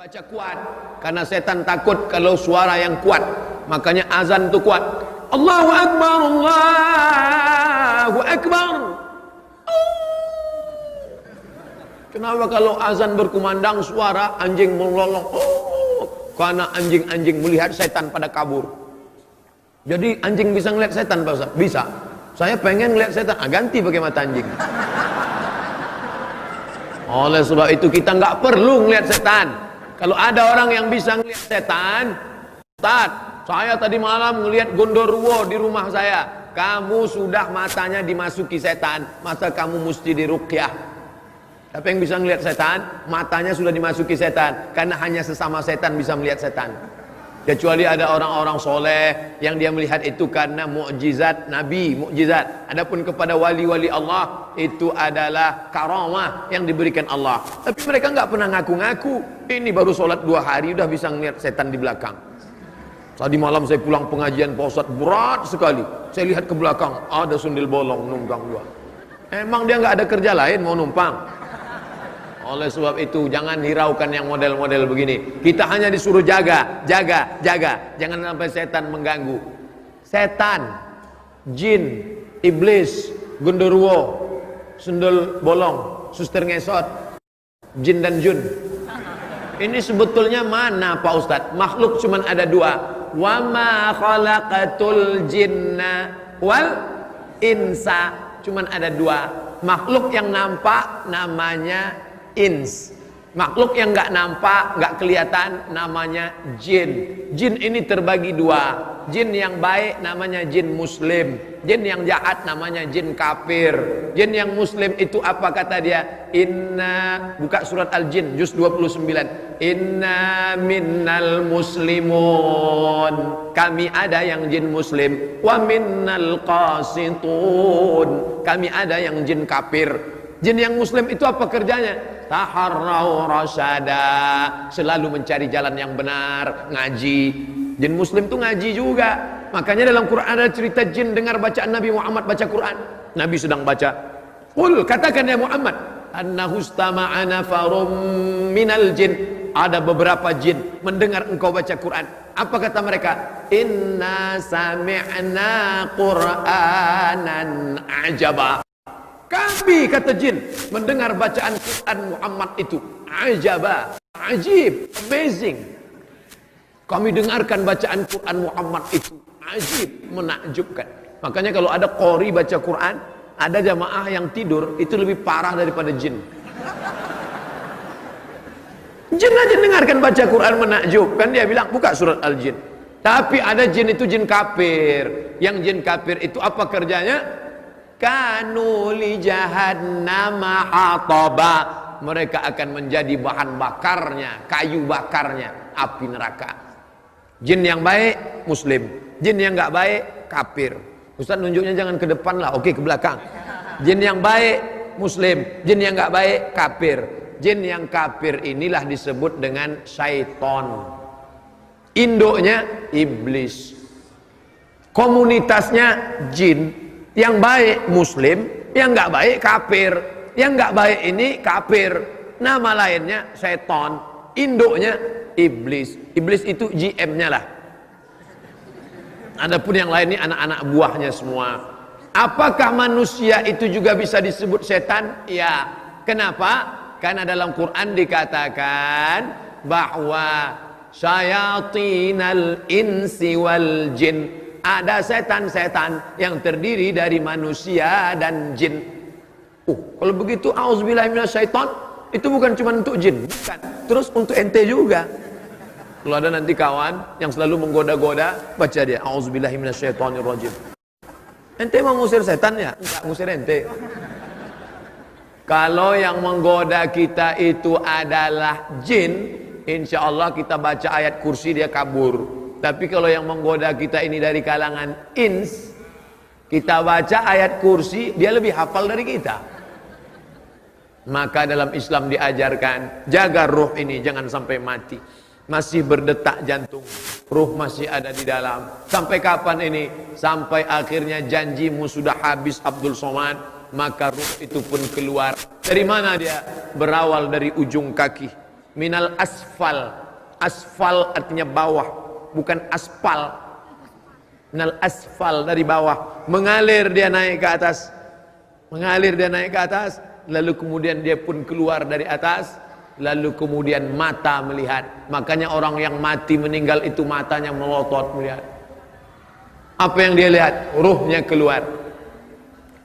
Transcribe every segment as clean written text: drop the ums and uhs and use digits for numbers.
Baca kuat karena setan takut kalau suara yang kuat, makanya azan itu kuat. Allahu Akbar, Allahu Akbar. Kenapa kalau azan berkumandang suara anjing melolong? Karena anjing-anjing melihat setan pada kabur. Jadi anjing bisa ngeliat setan Pak Ustaz? Bisa. Saya pengen ngeliat setan, ganti pakai mata anjing. Oleh sebab itu kita nggak perlu ngeliat setan. Kalau ada orang yang bisa ngelihat setan, Ustaz, saya tadi malam ngelihat gondoruo di rumah saya. Kamu sudah matanya dimasuki setan, maka kamu mesti diruqyah. Tapi yang bisa ngelihat setan, matanya sudah dimasuki setan, karena hanya sesama setan bisa melihat setan. Kecuali ada orang-orang soleh yang dia melihat itu karena mukjizat Nabi, mukjizat. Adapun kepada wali-wali Allah itu adalah karamah yang diberikan Allah. Tapi mereka nggak pernah ngaku-ngaku. Ini baru sholat 2 hari udah bisa ngeliat setan di belakang. Tadi malam saya pulang pengajian Pak Ustadz, berat sekali. Saya lihat ke belakang, ada sundel bolong numpang 2. Emang dia nggak ada kerja lain mau numpang? Oleh sebab itu jangan hiraukan yang model-model begini. Kita hanya disuruh jaga, jaga, jaga. Jangan sampai setan mengganggu. Setan, jin, iblis, genderuwo, sundel bolong, suster ngesot, jin dan jun. Ini sebetulnya mana Pak Ustadz? Makhluk cuma ada 2. Wa ma khalaqatul jinna wal insa. Cuma ada 2. Makhluk yang nampak namanya ins. Makhluk yang nggak nampak, nggak kelihatan namanya jin. Jin ini terbagi 2. Jin yang baik namanya jin muslim. Jin yang jahat namanya jin kafir. Jin yang muslim itu apa kata dia? Inna, buka surat Al-Jin juz 29. Inna minnal muslimun. Kami ada yang jin muslim. Wa minnal qasitun. Kami ada yang jin kafir. Jin yang muslim itu apa kerjanya? Taharrau rasyada, selalu mencari jalan yang benar, ngaji. Jin muslim itu ngaji juga. Makanya dalam Quran ada cerita jin dengar bacaan Nabi Muhammad baca Quran. Nabi sedang baca. Qul, katakan ya Muhammad, annahu istama'a nafarum minal jin. Ada beberapa jin mendengar engkau baca Quran. Apa kata mereka? Inna sami'na Qur'anan ajaba. Kami, kata jin, mendengar bacaan Quran Muhammad itu ajaba, ajib, amazing. Kami dengarkan bacaan Quran Muhammad itu ajib, menakjubkan. Makanya kalau ada qori baca Quran, ada jamaah yang tidur itu lebih parah daripada jin. Jin aja dengarkan baca Quran menakjubkan, dia bilang buka surat Al-Jin. Tapi ada jin itu jin kafir. Yang jin kafir itu apa kerjanya? Kanu li jahannama hataba. Mereka akan menjadi bahan bakarnya, kayu bakarnya api neraka. Jin yang baik muslim, jin yang enggak baik kafir. Ustaz nunjuknya jangan ke depan lah, oke ke belakang. Jin yang baik muslim, jin yang enggak baik kafir. Jin yang kafir inilah disebut dengan syaiton. Induknya iblis. Komunitasnya jin. Yang baik muslim, yang nggak baik kafir. Yang nggak baik ini kafir. Nama lainnya seton. Induknya iblis. Iblis itu GM-nya lah. Adapun yang lain ini anak-anak buahnya semua. Apakah manusia itu juga bisa disebut setan? Ya. Kenapa? Karena dalam Quran dikatakan bahwa syayatinal insi wal jin. Ada setan-setan yang terdiri dari manusia dan jin. Kalau begitu auzubillahi minasyaiton, itu bukan cuma untuk jin, bukan. Terus untuk ente juga. Kalau ada nanti kawan yang selalu menggoda-goda, baca dia auzubillahi minasyaitonirrajim. Ente mau ngusir setan ya? Enggak, ngusir ente. Kalau yang menggoda kita itu adalah jin, insya Allah kita baca ayat kursi dia kabur. Tapi kalau yang menggoda kita ini dari kalangan ins, kita baca ayat kursi, dia lebih hafal dari kita. Maka dalam Islam diajarkan, jaga ruh ini jangan sampai mati. Masih berdetak jantung, ruh masih ada di dalam. Sampai kapan ini? Sampai akhirnya janjimu sudah habis Abdul Somad, maka ruh itu pun keluar. Dari mana dia? Berawal dari ujung kaki. minal asfal. Asfal artinya bawah, bukan aspal. Minal asfal, dari bawah. Mengalir dia naik ke atas. Mengalir dia naik ke atas, lalu kemudian dia pun keluar dari atas, lalu kemudian mata melihat. Makanya orang yang mati meninggal itu matanya melotot melihat. Apa yang dia lihat? Ruhnya keluar.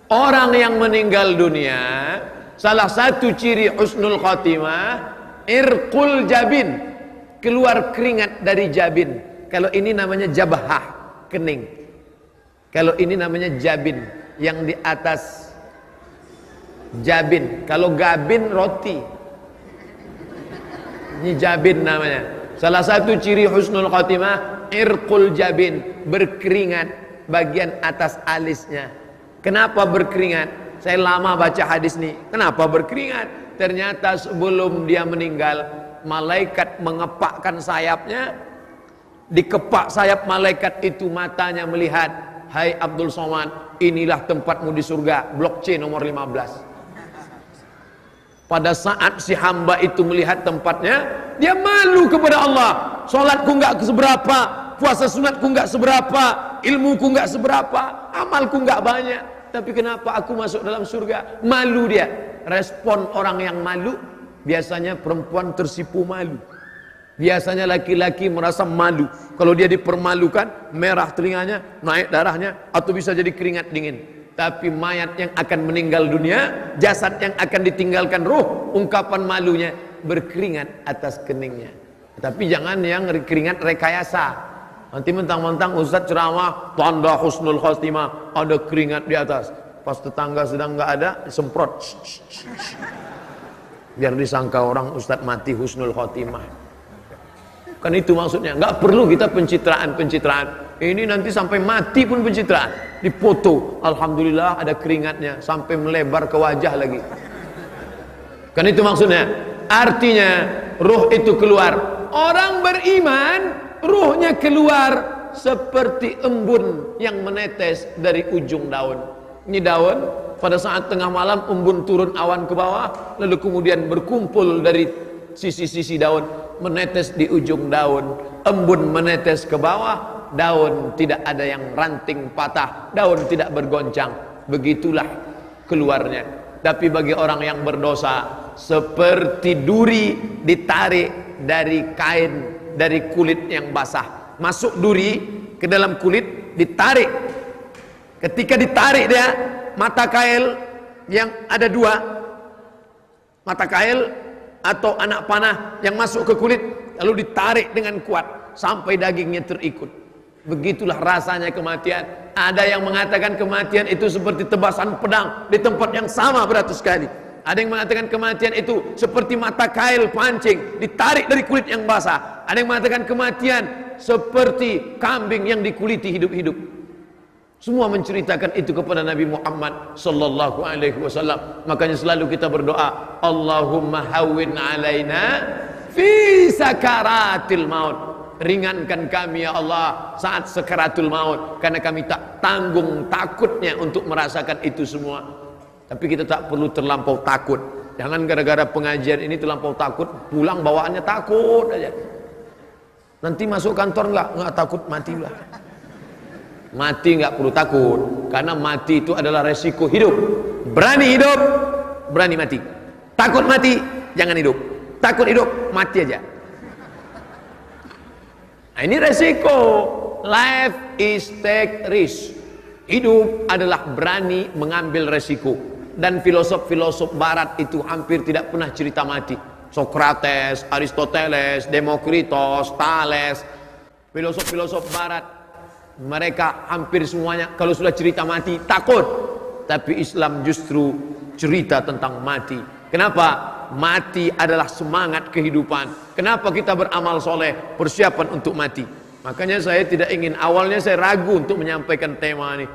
Orang yang meninggal dunia, salah satu ciri husnul khotimah, irqul jabin, keluar keringat dari jabin. Kalau ini namanya jabhah, kening. Kalau ini namanya jabin, yang di atas jabin. Kalau gabin, roti. Ini jabin namanya. Salah satu ciri husnul khotimah, irqul jabin, berkeringat bagian atas alisnya. Kenapa berkeringat? Saya lama baca hadis nih. Kenapa berkeringat? Ternyata sebelum dia meninggal, malaikat mengepakkan sayapnya. Dikepak sayap malaikat itu, matanya melihat, hai Abdul Somad, inilah tempatmu di surga, blok C nomor 15. Pada saat si hamba itu melihat tempatnya, dia malu kepada Allah. Sholatku nggak seberapa, puasa sunatku nggak seberapa, ilmuku nggak seberapa, amalku nggak banyak, tapi kenapa aku masuk dalam surga? Malu dia. Respon orang yang malu, biasanya perempuan tersipu malu, biasanya laki-laki merasa malu. Kalau dia dipermalukan, merah telinganya, naik darahnya, atau bisa jadi keringat dingin. Tapi mayat yang akan meninggal dunia, jasad yang akan ditinggalkan ruh, ungkapan malunya berkeringat atas keningnya. Tapi jangan yang keringat rekayasa. Nanti mentang-mentang ustaz ceramah tanda husnul khotimah, ada keringat di atas. Pas tetangga sedang nggak ada, semprot. Biar disangka orang ustaz mati husnul khotimah. Kan itu maksudnya. Nggak perlu kita pencitraan. Ini nanti sampai mati pun pencitraan. Dipoto, alhamdulillah ada keringatnya, sampai melebar ke wajah lagi. Kan itu maksudnya. Artinya ruh itu keluar. Orang beriman, ruhnya keluar seperti embun yang menetes dari ujung daun. Ini daun, pada saat tengah malam embun turun awan ke bawah, lalu kemudian berkumpul dari sisi-sisi daun, menetes di ujung daun. Embun menetes ke bawah, daun tidak ada yang ranting patah, daun tidak bergoncang. Begitulah keluarnya. Tapi bagi orang yang berdosa, seperti duri ditarik dari kain, dari kulit yang basah. Masuk duri ke dalam kulit, ditarik. Ketika ditarik dia, mata kail yang ada dua, mata kail atau anak panah yang masuk ke kulit, lalu ditarik dengan kuat sampai dagingnya terikut. Begitulah rasanya kematian. Ada yang mengatakan kematian itu seperti tebasan pedang di tempat yang sama beratus kali. Ada yang mengatakan kematian itu seperti mata kail pancing ditarik dari kulit yang basah. Ada yang mengatakan kematian seperti kambing yang dikuliti hidup-hidup. Semua menceritakan itu kepada Nabi Muhammad sallallahu alaihi wasallam. Makanya selalu kita berdoa, Allahumma hawwin alaina fi sakaratil maut. Ringankan kami ya Allah saat sakaratul maut, karena kami tak tanggung takutnya untuk merasakan itu semua. Tapi kita tak perlu terlampau takut. Jangan gara-gara pengajian ini terlampau takut, pulang bawaannya takut aja. Nanti masuk kantor enggak takut, matilah. Mati enggak perlu takut, karena mati itu adalah resiko hidup. Berani hidup, berani mati. Takut mati, jangan hidup. Takut hidup, mati aja. Nah, ini resiko. Life is take risk. Hidup adalah berani mengambil resiko. Dan filosof-filosof barat itu hampir tidak pernah cerita mati. Socrates, Aristoteles, Demokritos, Thales, filosof-filosof barat, mereka hampir semuanya kalau sudah cerita mati takut. Tapi Islam justru cerita tentang mati. Kenapa? Mati adalah semangat kehidupan. Kenapa kita beramal soleh? Persiapan untuk mati. Makanya saya tidak ingin, awalnya saya ragu untuk menyampaikan tema ini.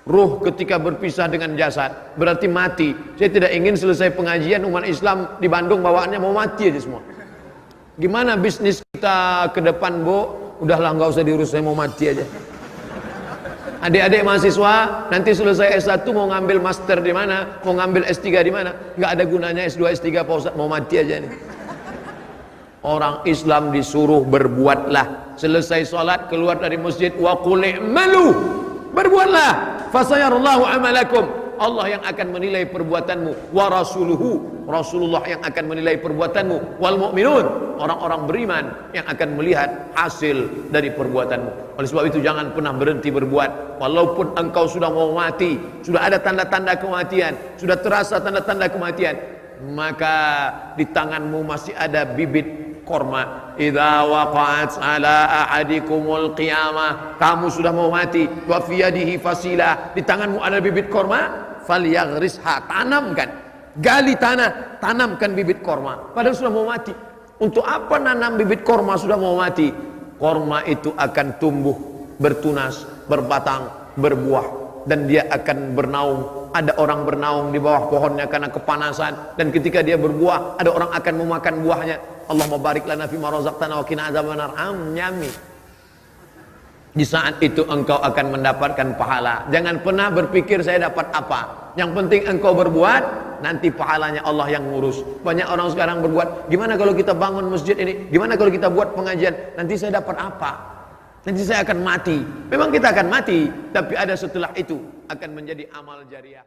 Ruh ketika berpisah dengan jasad berarti mati. Saya tidak ingin selesai pengajian umat Islam di Bandung bawaannya mau mati aja semua. Gimana bisnis kita ke depan, Bu? Udahlah, nggak usah diurus, saya mau mati aja. Adik-adik mahasiswa nanti selesai S1 mau ngambil master di mana, mau ngambil S3 di mana, nggak ada gunanya S2 S3 Pak Ustaz, mau mati aja nih. Orang Islam disuruh berbuatlah. Selesai solat keluar dari masjid, wa qul i'malu, berbuatlah, fasayarallahu amalakum. Allah yang akan menilai perbuatanmu, wa rasuluhu, Rasulullah yang akan menilai perbuatanmu, wal mu'minun, orang-orang beriman yang akan melihat hasil dari perbuatanmu. Oleh sebab itu jangan pernah berhenti berbuat. Walaupun engkau sudah mau mati, sudah ada tanda-tanda kematian, sudah terasa tanda-tanda kematian, maka di tanganmu masih ada bibit korma. Idza waqa'at ala ahadikumul qiyamah, kamu sudah mau mati, wa fi yadihi fasilah, di tanganmu ada bibit korma, falyaghrisha, tanamkan, gali tanah, tanamkan bibit korma. Padahal sudah mau mati. Untuk apa nanam bibit korma sudah mau mati? Korma itu akan tumbuh, bertunas, berbatang, berbuah, dan dia akan bernaung. Ada orang bernaung di bawah pohonnya karena kepanasan, dan ketika dia berbuah ada orang akan memakan buahnya. Allahumma barik lana fima razaqtana wa qina adzabannar. Nyami. Di saat itu engkau akan mendapatkan pahala. Jangan pernah berpikir saya dapat apa. Yang penting engkau berbuat, nanti pahalanya Allah yang ngurus. Banyak orang sekarang berbuat, gimana kalau kita bangun masjid ini, gimana kalau kita buat pengajian, nanti saya dapat apa, nanti saya akan mati. Memang kita akan mati, tapi ada setelah itu akan menjadi amal jariah.